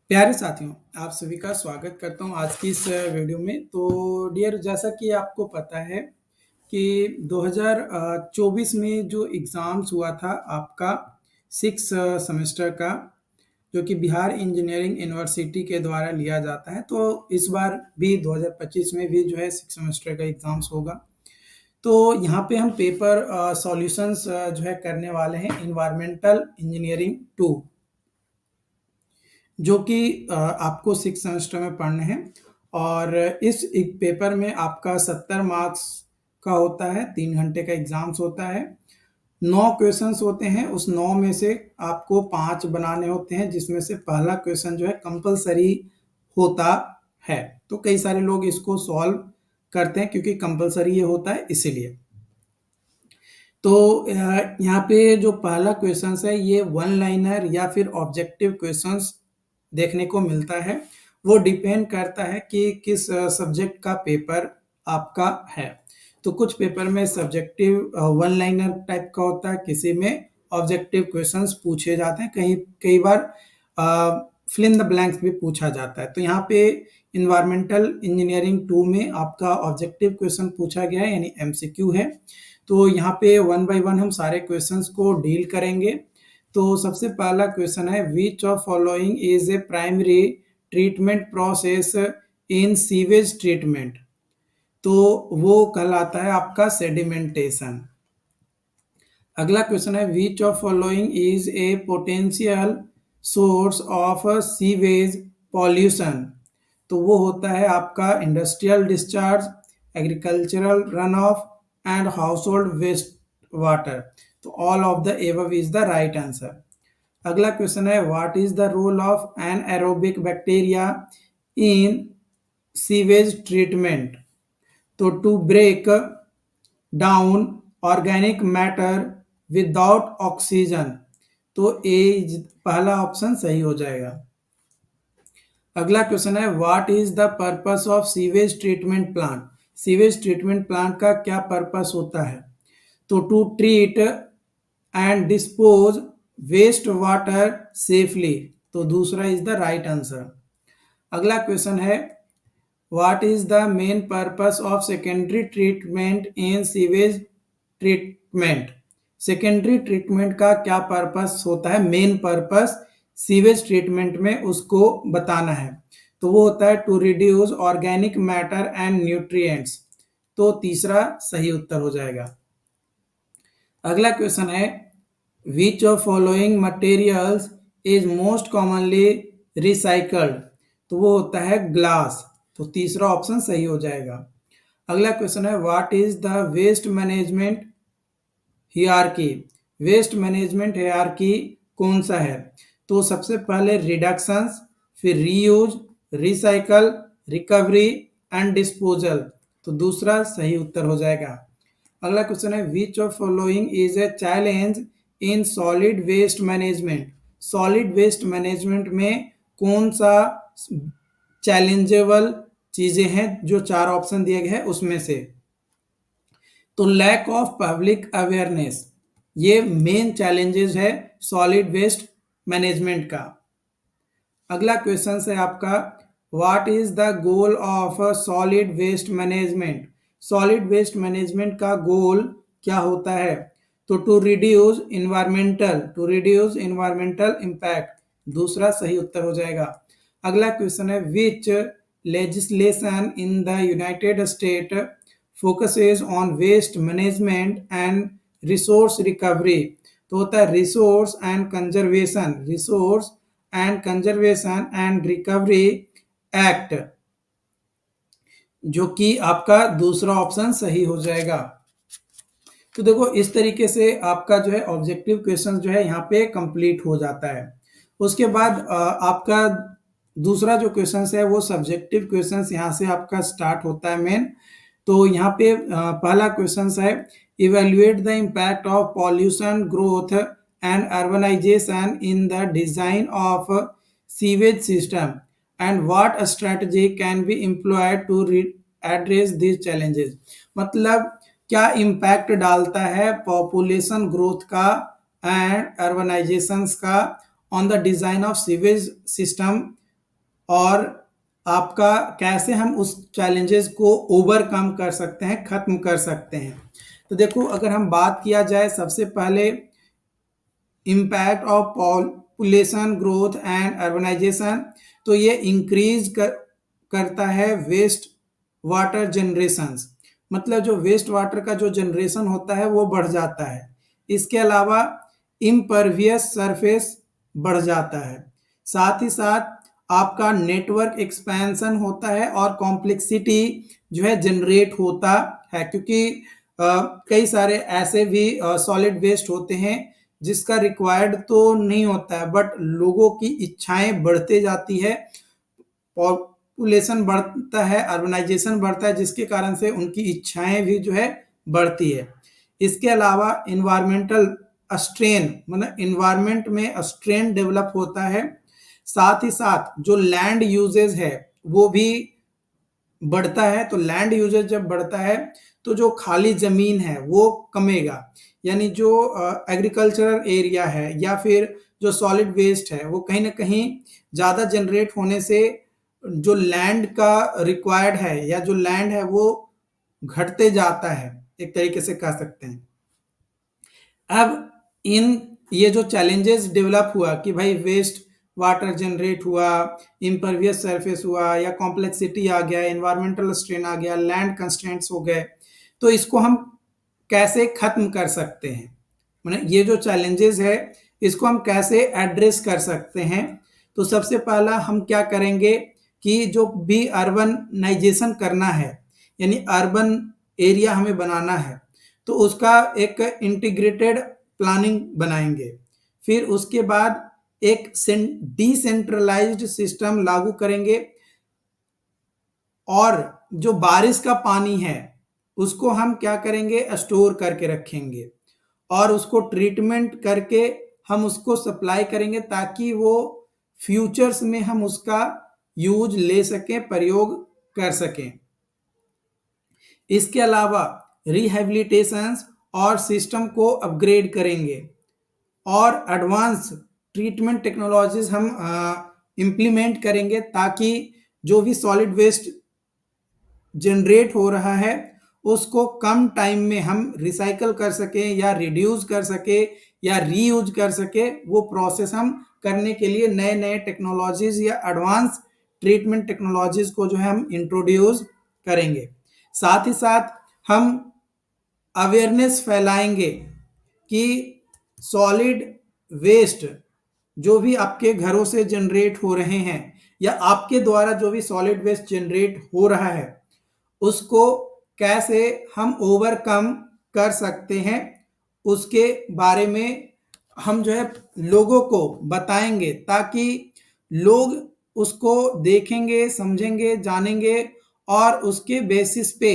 प्यारे साथियों, आप सभी का स्वागत करता हूँ आज की इस वीडियो में। तो डियर, जैसा कि आपको पता है कि 2024 में जो एग्ज़ाम्स हुआ था आपका 6 सेमेस्टर का, जो कि बिहार इंजीनियरिंग यूनिवर्सिटी के द्वारा लिया जाता है। तो इस बार भी 2025 में भी जो है 6 सेमेस्टर का एग्ज़ाम्स होगा। तो यहाँ पे हम पेपर सॉल्यूशंस जो है करने वाले हैं एनवायरमेंटल इंजीनियरिंग 2, जो कि आपको 6 सेमेस्टर में पढ़ने हैं। और इस एक पेपर में आपका 70 मार्क्स का होता है, 3 घंटे का एग्ज़ाम्स होता है। 9 क्वेश्चंस होते हैं, उस 9 में से आपको 5 बनाने होते हैं, जिसमें से पहला क्वेश्चन जो है कंपल्सरी होता है। तो कई सारे लोग इसको सॉल्व करते हैं क्योंकि कंपल्सरी ये होता है इसीलिए। तो यहाँ पे जो पहला क्वेश्चंस है ये वन लाइनर या फिर ऑब्जेक्टिव क्वेश्चंस देखने को मिलता है। वो डिपेंड करता है कि किस सब्जेक्ट का पेपर आपका है। तो कुछ पेपर में सब्जेक्टिव वन लाइनर टाइप का होता है, किसी में ऑब्जेक्टिव क्वेश्चंस पूछे जाते हैं, कहीं कई बार फिल इन द ब्लैंक्स भी पूछा जाता है। तो यहाँ पे इन्वायरमेंटल इंजीनियरिंग 2 में आपका ऑब्जेक्टिव क्वेश्चन पूछा गया है, यानी एमसीक्यू है। तो यहाँ पे वन बाय वन हम सारे क्वेश्चंस को डील करेंगे। तो सबसे पहला क्वेश्चन है, which of following is a primary treatment process in sewage treatment. तो वो कहलाता है आपका सेडिमेंटेशन। अगला क्वेश्चन है, which of following is a potential source of sewage pollution. तो वो होता है आपका industrial discharge, agricultural runoff and household waste water. तो all of the above is the right answer. अगला क्वेश्चन है, what is the role of anaerobic bacteria in sewage treatment. तो to break down organic matter without oxygen. तो A पहला option सही हो जाएगा। अगला क्वेश्चन है, what is the purpose of sewage treatment plant. Sewage treatment plant का क्या पर्पस होता है। तो to treat and dispose waste water safely. तो दूसरा इज द राइट आंसर। अगला क्वेश्चन है, what is the main purpose of secondary treatment in sewage treatment. Secondary treatment का क्या पर्पस होता है, मेन पर्पस सीवेज ट्रीटमेंट में उसको बताना है। तो वो होता है to reduce organic matter and nutrients. तो तीसरा सही उत्तर हो जाएगा। अगला क्वेश्चन है, which of following materials is most commonly recycled. तो वो होता है ग्लास। तो तीसरा ऑप्शन सही हो जाएगा। अगला क्वेश्चन है, what is the waste management hierarchy. Waste management hierarchy कौन सा है। तो सबसे पहले रिडक्शंस, फिर reuse, recycle, recovery and disposal. तो दूसरा सही उत्तर हो जाएगा। अगला क्वेश्चन है, which of following is a challenge in solid waste management. Solid waste management में कौन सा चैलेंजेबल चीजें हैं, जो 4 ऑप्शन दिए गए हैं उसमें से। तो लैक ऑफ पब्लिक अवेयरनेस, ये मेन चैलेंजेस है सॉलिड वेस्ट मैनेजमेंट का। अगला क्वेश्चन है आपका, what is the goal of solid waste management. Solid waste management का गोल क्या होता है। तो टू रिड्यूस इन्वायरमेंटल इम्पैक्ट। दूसरा सही उत्तर हो जाएगा। अगला क्वेश्चन है, which legislation in the United State focuses on waste management and resource recovery. तो होता है resource and conservation and recovery act, जो कि आपका दूसरा ऑप्शन सही हो जाएगा। तो देखो, इस तरीके से आपका जो है ऑब्जेक्टिव क्वेश्चन जो है यहाँ पे कंप्लीट हो जाता है। उसके बाद आपका दूसरा जो क्वेश्चन है वो सब्जेक्टिव क्वेश्चन यहाँ से आपका स्टार्ट होता है मेन। तो यहाँ पे पहला क्वेश्चन है, evaluate the impact of pollution growth and urbanization in the design of sewage system and what strategy can be employed to address this challenges. मतलब क्या इम्पैक्ट डालता है पॉपुलेशन ग्रोथ का एंड अर्बनाइजेशंस का on the design of sewage system और आपका कैसे हम उस चैलेंजेस को ओवरकम कर सकते हैं, खत्म कर सकते हैं। तो देखो, अगर हम बात किया जाए सबसे पहले impact of population growth and urbanization, तो ये इंक्रीज करता है वेस्ट वाटर जनरेशंस, मतलब जो वेस्ट वाटर का जो जनरेशन होता है वो बढ़ जाता है। इसके अलावा इम्परवियस सरफेस बढ़ जाता है। साथ ही साथ आपका नेटवर्क एक्सपेंशन होता है और कॉम्प्लेक्सिटी जो है जनरेट होता है, क्योंकि कई सारे ऐसे भी सॉलिड वेस्ट होते हैं जिसका रिक्वायर्ड तो नहीं होता है, बट लोगों की इच्छाएं बढ़ते जाती है, पॉपुलेशन बढ़ता है, अर्बनाइजेशन बढ़ता है, जिसके कारण से उनकी इच्छाएं भी जो है बढ़ती है। इसके अलावा इन्वायरमेंटल स्ट्रेन, मतलब इन्वायरमेंट में स्ट्रेन डेवलप होता है। साथ ही साथ जो लैंड यूजेज है वो भी बढ़ता है। तो लैंड यूजेज जब बढ़ता है तो जो खाली जमीन है वो कमेगा, यानी जो एग्रीकल्चरल एरिया है या फिर जो सॉलिड वेस्ट है वो कहीं ना कहीं ज़्यादा जनरेट होने से जो लैंड का रिक्वायर्ड है या जो लैंड है वो घटते जाता है, एक तरीके से कह सकते हैं। अब इन ये जो चैलेंजेस डेवलप हुआ कि भाई वेस्ट वाटर जनरेट हुआ, इम्परवियस सरफेस हुआ, या कॉम्प्लेक्सिटी आ गया, एनवायरमेंटल स्ट्रेन आ गया, लैंड कंस्ट्रेंट्स हो गए, तो इसको हम कैसे खत्म कर सकते हैं, मतलब ये जो चैलेंजेस है इसको हम कैसे एड्रेस कर सकते हैं। तो सबसे पहला हम क्या करेंगे कि जो भी अर्बनाइजेशन करना है, यानी अर्बन एरिया हमें बनाना है, तो उसका एक इंटीग्रेटेड प्लानिंग बनाएंगे। फिर उसके बाद एक डिसेंट्रलाइज्ड सिस्टम लागू करेंगे, और जो बारिश का पानी है उसको हम क्या करेंगे, स्टोर करके रखेंगे, और उसको ट्रीटमेंट करके हम उसको सप्लाई करेंगे, ताकि वो फ्यूचर्स में हम उसका यूज ले सकें, प्रयोग कर सकें। इसके अलावा रिहेबिलिटेशंस और सिस्टम को अपग्रेड करेंगे, और एडवांस ट्रीटमेंट टेक्नोलॉजीज हम इम्प्लीमेंट करेंगे, ताकि जो भी सॉलिड वेस्ट जनरेट हो रहा है उसको कम टाइम में हम रिसाइकल कर सकें या रिड्यूस कर सके या रीयूज कर सके। वो प्रोसेस हम करने के लिए नए नए टेक्नोलॉजीज या एडवांस ट्रीटमेंट टेक्नोलॉजीज को जो है हम इंट्रोड्यूस करेंगे। साथ ही साथ हम अवेयरनेस फैलाएंगे कि सॉलिड वेस्ट जो भी आपके घरों से जनरेट हो रहे हैं या आपके द्वारा जो भी सॉलिड वेस्ट जनरेट हो रहा है उसको कैसे हम ओवरकम कर सकते हैं, उसके बारे में हम जो है लोगों को बताएंगे, ताकि लोग उसको देखेंगे, समझेंगे, जानेंगे, और उसके बेसिस पे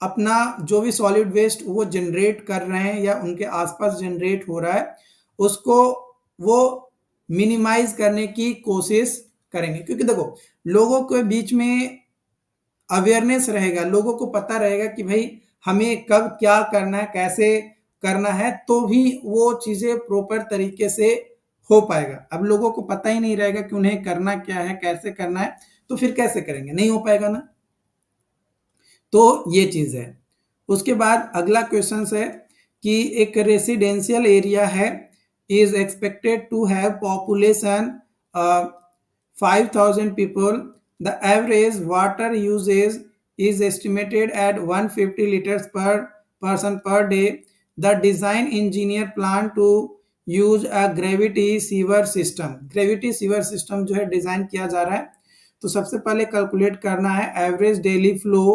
अपना जो भी सॉलिड वेस्ट वो जनरेट कर रहे हैं या उनके आसपास जनरेट हो रहा है उसको वो मिनिमाइज करने की कोशिश करेंगे। क्योंकि देखो, लोगों के बीच में अवेयरनेस रहेगा, लोगों को पता रहेगा कि भाई हमें कब क्या करना है, कैसे करना है, तो भी वो चीज़ें प्रॉपर तरीके से हो पाएगा। अब लोगों को पता ही नहीं रहेगा कि उन्हें करना क्या है, कैसे करना है, तो फिर कैसे करेंगे, नहीं हो पाएगा ना। तो ये चीज़ है। उसके बाद अगला क्वेश्चन है कि एक रेसिडेंशियल एरिया है, is expected to have population 5,000 people. The average water usage is estimated at 150 liters per person per day. The design engineer plan to use a gravity sewer system. Gravity sewer system जो है design किया जा रहा है। तो सबसे पहले calculate करना है average daily flow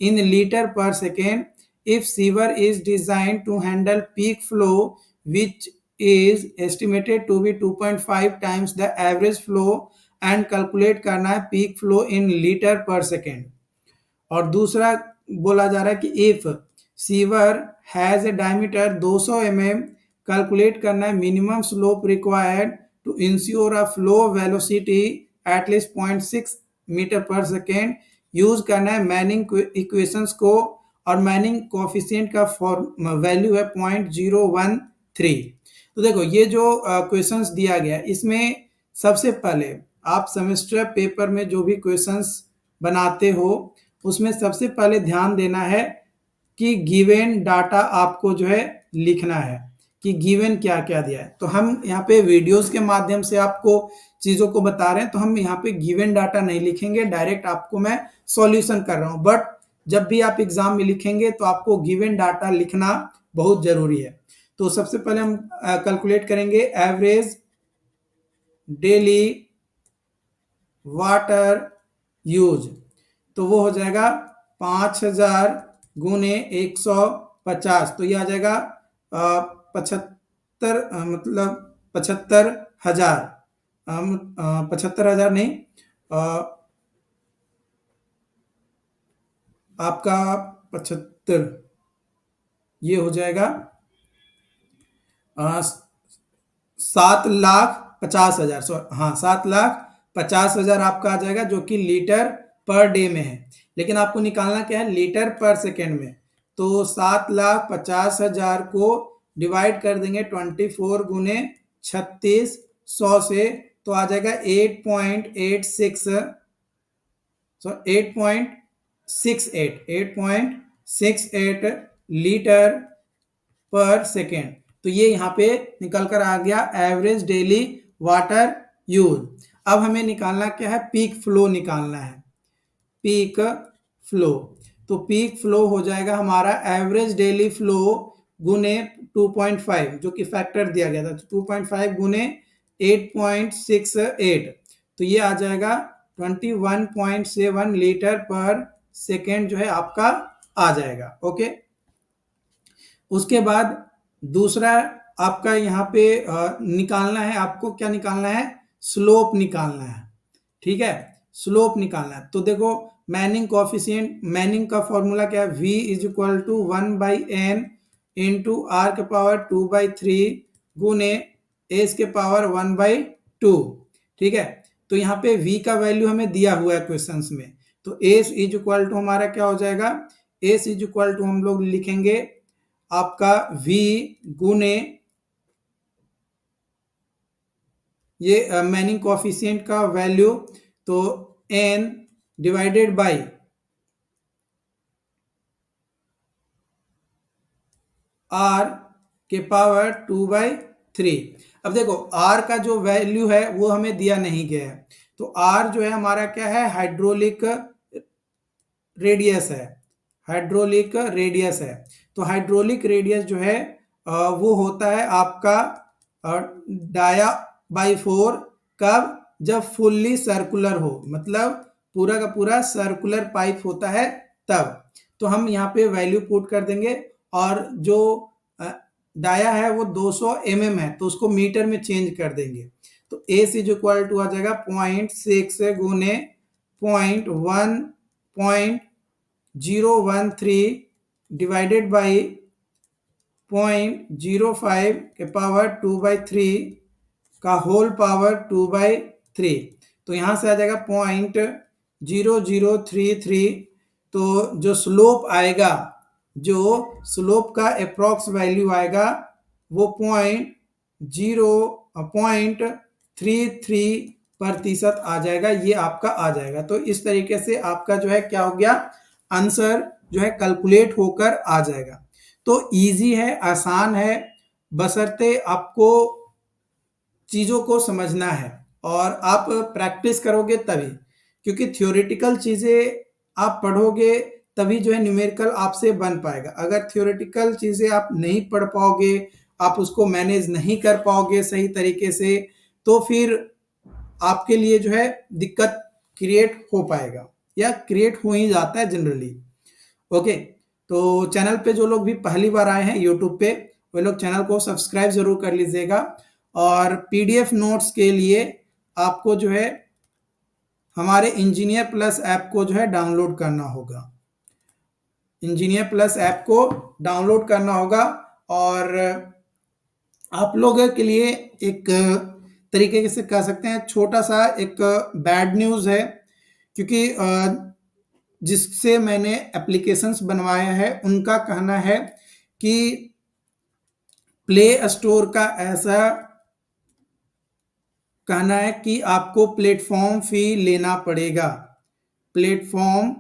in litre per second if sewer is designed to handle peak flow which is estimated to be 2.5 times the average flow, and calculate करना है peak flow in litre per second. और दूसरा बोला जा रहा है कि if sewer has a diameter 200 mm, calculate करना है minimum slope required to ensure a flow velocity at least 0.6 metre per second. Use करना है मैनिंग इक्वेशंस को, और मैनिंग कोफिशिएंट का वैल्यू है 0.013। तो देखो, ये जो क्वेश्चंस दिया गया इसमें सबसे पहले आप सेमेस्टर पेपर में जो भी क्वेश्चंस बनाते हो उसमें सबसे पहले ध्यान देना है कि गिवन डाटा आपको जो है लिखना है कि गिवन क्या क्या दिया है। तो हम यहाँ पे वीडियोस के माध्यम से आपको चीज़ों को बता रहे हैं, तो हम यहाँ पे गिवन डाटा नहीं लिखेंगे, डायरेक्ट आपको मैं सॉल्यूशन कर रहा हूँ। बट जब भी आप एग्जाम में लिखेंगे तो आपको गिवन डाटा लिखना बहुत ज़रूरी है। तो सबसे पहले हम कैलकुलेट करेंगे एवरेज डेली वाटर यूज। तो वो हो जाएगा 5000 गुने 150, तो ये आ जाएगा 75, मतलब 75,000, 75,000 नहीं, आपका 75, ये हो जाएगा 7,50,000, हाँ 7,50,000 आपका आ जाएगा, जो कि लीटर पर डे में है। लेकिन आपको निकालना क्या है, लीटर पर सेकेंड में। तो 7,50,000 को डिवाइड कर देंगे 24 गुने 3600 से, तो आ जाएगा 8.68 लीटर पर सेकेंड। तो ये यहाँ पे निकल कर आ गया एवरेज डेली वाटर यूज। अब हमें निकालना क्या है, पीक फ्लो निकालना है, पीक फ्लो। तो पीक फ्लो हो जाएगा हमारा एवरेज डेली फ्लो गुने 2.5, जो कि फैक्टर दिया गया था, तो 2.5 गुने 8.68, तो ये आ जाएगा 21.7 लीटर पर सेकेंड जो है आपका आ जाएगा। ओके, उसके बाद दूसरा आपका यहाँ पे निकालना है, आपको क्या निकालना है, स्लोप निकालना है। ठीक है, स्लोप निकालना है। तो देखो मैनिंग कोएफिशिएंट, मैनिंग का फॉर्मूला क्या है, v is equal to 1/n into r के पावर 2/3 गुने s के पावर 1/2। ठीक है, तो यहाँ पे v का वैल्यू हमें दिया हुआ है क्वेश्चंस में, तो s इज इक्वल टू हमारा क्या हो जाएगा, s इज इक्वल टू हम लोग लिखेंगे आपका v गुने ये मैनिंग कोएफिशिएंट का वैल्यू, तो n डिवाइडेड बाय r के पावर 2/3। अब देखो r का जो वैल्यू है वो हमें दिया नहीं गया है, तो r जो है हमारा क्या है, हाइड्रोलिक रेडियस है, हाइड्रोलिक रेडियस है। तो हाइड्रोलिक रेडियस जो है वो होता है आपका डाया बाई 4, कब, जब फुल्ली सर्कुलर हो, मतलब पूरा का पूरा सर्कुलर पाइप होता है तब। तो हम यहाँ पे वैल्यू पुट कर देंगे, और जो डाया है वो 200 mm है, तो उसको मीटर में चेंज कर देंगे। तो एस इज इक्वल टू आ जाएगा 0.6 गुने 0.013 डिवाइडेड बाई 0.05 के पावर 2/3 का होल पावर 2/3। तो यहाँ से आ जाएगा 0.0033। तो जो स्लोप आएगा, जो स्लोप का अप्रॉक्स वैल्यू आएगा वो 0.33% आ जाएगा, ये आपका आ जाएगा। तो इस तरीके से आपका जो है क्या हो गया, आंसर जो है कैलकुलेट होकर आ जाएगा। तो इजी है, आसान है, बशर्ते आपको चीज़ों को समझना है और आप प्रैक्टिस करोगे तभी, क्योंकि थ्योरेटिकल चीज़ें आप पढ़ोगे तभी जो है न्यूमेरिकल आपसे बन पाएगा। अगर थ्योरेटिकल चीज़ें आप नहीं पढ़ पाओगे, आप उसको मैनेज नहीं कर पाओगे सही तरीके से, तो फिर आपके लिए जो है दिक्कत क्रिएट हो पाएगा, या क्रिएट हो ही जाता है जनरली। ओके, तो चैनल पे जो लोग भी पहली बार आए हैं यूट्यूब पे, वे लोग चैनल को सब्सक्राइब जरूर कर लीजिएगा। और पीडीएफ नोट्स के लिए आपको जो है हमारे इंजीनियर प्लस ऐप को जो है डाउनलोड करना होगा, इंजीनियर प्लस ऐप को डाउनलोड करना होगा। और आप लोगों के लिए एक तरीके से कह सकते हैं छोटा सा एक बैड न्यूज़ है, क्योंकि जिससे मैंने एप्लीकेशंस बनवाया है उनका कहना है कि प्ले स्टोर का ऐसा कहना है कि आपको प्लेटफॉर्म फी लेना पड़ेगा, प्लेटफॉर्म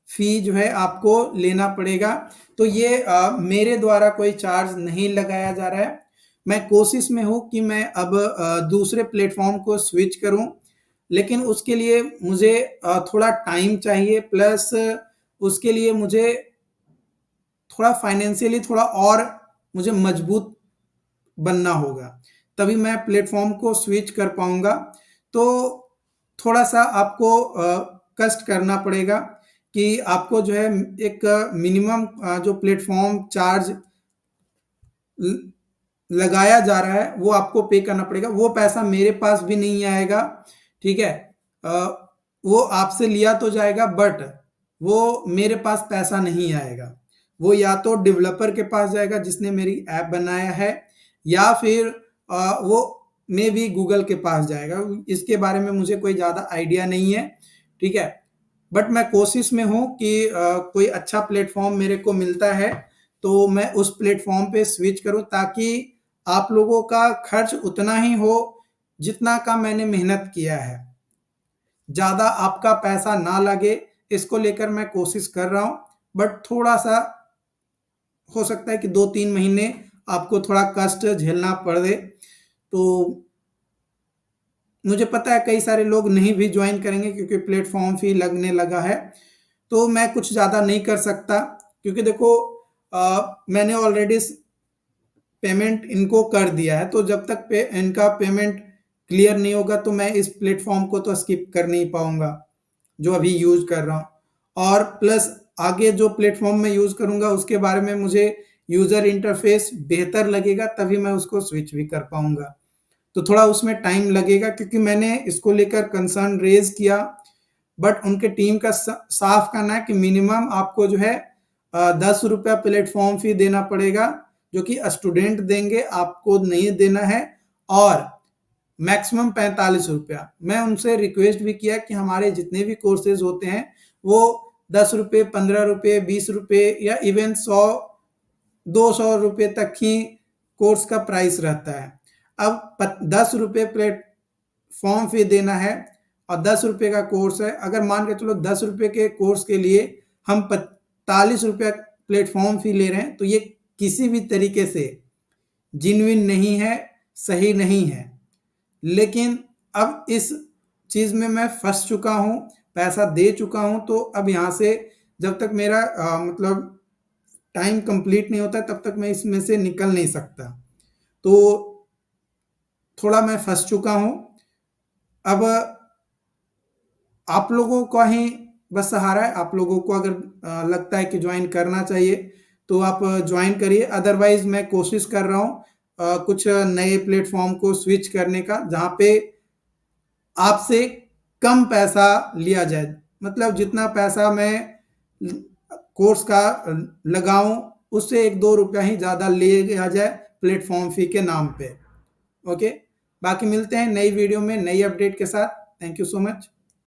फी जो है आपको लेना पड़ेगा। तो ये मेरे द्वारा कोई चार्ज नहीं लगाया जा रहा है। मैं कोशिश में हूँ कि मैं अब दूसरे प्लेटफॉर्म को स्विच करूँ, लेकिन उसके लिए मुझे थोड़ा टाइम चाहिए, प्लस उसके लिए मुझे थोड़ा फाइनेंशियली थोड़ा और मुझे मजबूत बनना होगा, तभी मैं प्लेटफॉर्म को स्विच कर पाऊंगा। तो थोड़ा सा आपको कष्ट करना पड़ेगा कि आपको जो है एक मिनिमम जो प्लेटफॉर्म चार्ज लगाया जा रहा है वो आपको पे करना पड़ेगा। वो पैसा मेरे पास भी नहीं आएगा, ठीक है। अ, वो आपसे लिया तो जाएगा, बट वो मेरे पास पैसा नहीं आएगा। वो या तो डेवलपर के पास जाएगा जिसने मेरी ऐप बनाया है, या फिर वो मे भी गूगल के पास जाएगा। इसके बारे में मुझे कोई ज़्यादा आइडिया नहीं है, ठीक है। बट मैं कोशिश में हूँ कि कोई अच्छा प्लेटफॉर्म मेरे को मिलता है तो मैं उस प्लेटफॉर्म पे स्विच करूँ, ताकि आप लोगों का खर्च उतना ही हो जितना का मैंने मेहनत किया है, ज़्यादा आपका पैसा ना लगे। इसको लेकर मैं कोशिश कर रहा हूँ, बट थोड़ा सा हो सकता है कि 2-3 महीने आपको थोड़ा कष्ट झेलना पड़े। तो मुझे पता है कई सारे लोग नहीं भी ज्वाइन करेंगे क्योंकि प्लेटफॉर्म फी लगने लगा है। तो मैं कुछ ज़्यादा नहीं कर सकता, क्योंकि देखो मैंने ऑलरेडी पेमेंट इनको कर दिया है, तो जब तक इनका पेमेंट क्लियर नहीं होगा तो मैं इस प्लेटफॉर्म को तो स्किप कर नहीं पाऊंगा जो अभी यूज कर रहा हूँ। और प्लस आगे जो प्लेटफॉर्म मैं यूज करूंगा उसके बारे में मुझे यूजर इंटरफेस बेहतर लगेगा, तभी मैं उसको स्विच भी कर पाऊंगा। तो थोड़ा उसमें टाइम लगेगा, क्योंकि मैंने इसको लेकर कंसर्न रेज किया, बट उनके टीम का साफ कहना है कि मिनिमम आपको जो है 10 रुपया प्लेटफॉर्म फी देना पड़ेगा, जो कि स्टूडेंट देंगे, आपको नहीं देना है। और मैक्सिमम 45 रुपया। मैं उनसे रिक्वेस्ट भी किया कि हमारे जितने भी कोर्सेज होते हैं वो 10 रुपये, 15 रुपये, 20 रुपये या इवन 100-200 रुपये तक ही कोर्स का प्राइस रहता है। अब 10 रुपये प्लेटफॉर्म फी देना है और 10 रुपये का कोर्स है। अगर मान के चलो 10 रुपये के कोर्स के लिए हम 45 रुपया प्लेटफॉर्म फी ले रहे हैं, तो ये किसी भी तरीके से जिन्विन नहीं है, सही नहीं है। लेकिन अब इस चीज में मैं फंस चुका हूं, पैसा दे चुका हूं, तो अब यहां से जब तक मेरा मतलब टाइम कंप्लीट नहीं होता तब तक मैं इसमें से निकल नहीं सकता। तो थोड़ा मैं फंस चुका हूं। अब आप लोगों का ही बस सहारा है। आप लोगों को अगर लगता है कि ज्वाइन करना चाहिए तो आप ज्वाइन करिए, अदरवाइज मैं कोशिश कर रहा हूँ कुछ नए प्लेटफॉर्म को स्विच करने का, जहाँ पे आपसे कम पैसा लिया जाए। मतलब जितना पैसा मैं कोर्स का लगाऊं उससे 1-2 रुपया ही ज़्यादा लिया जाए प्लेटफॉर्म फी के नाम पे। ओके, बाकी मिलते हैं नई वीडियो में नई अपडेट के साथ। Thank you so much.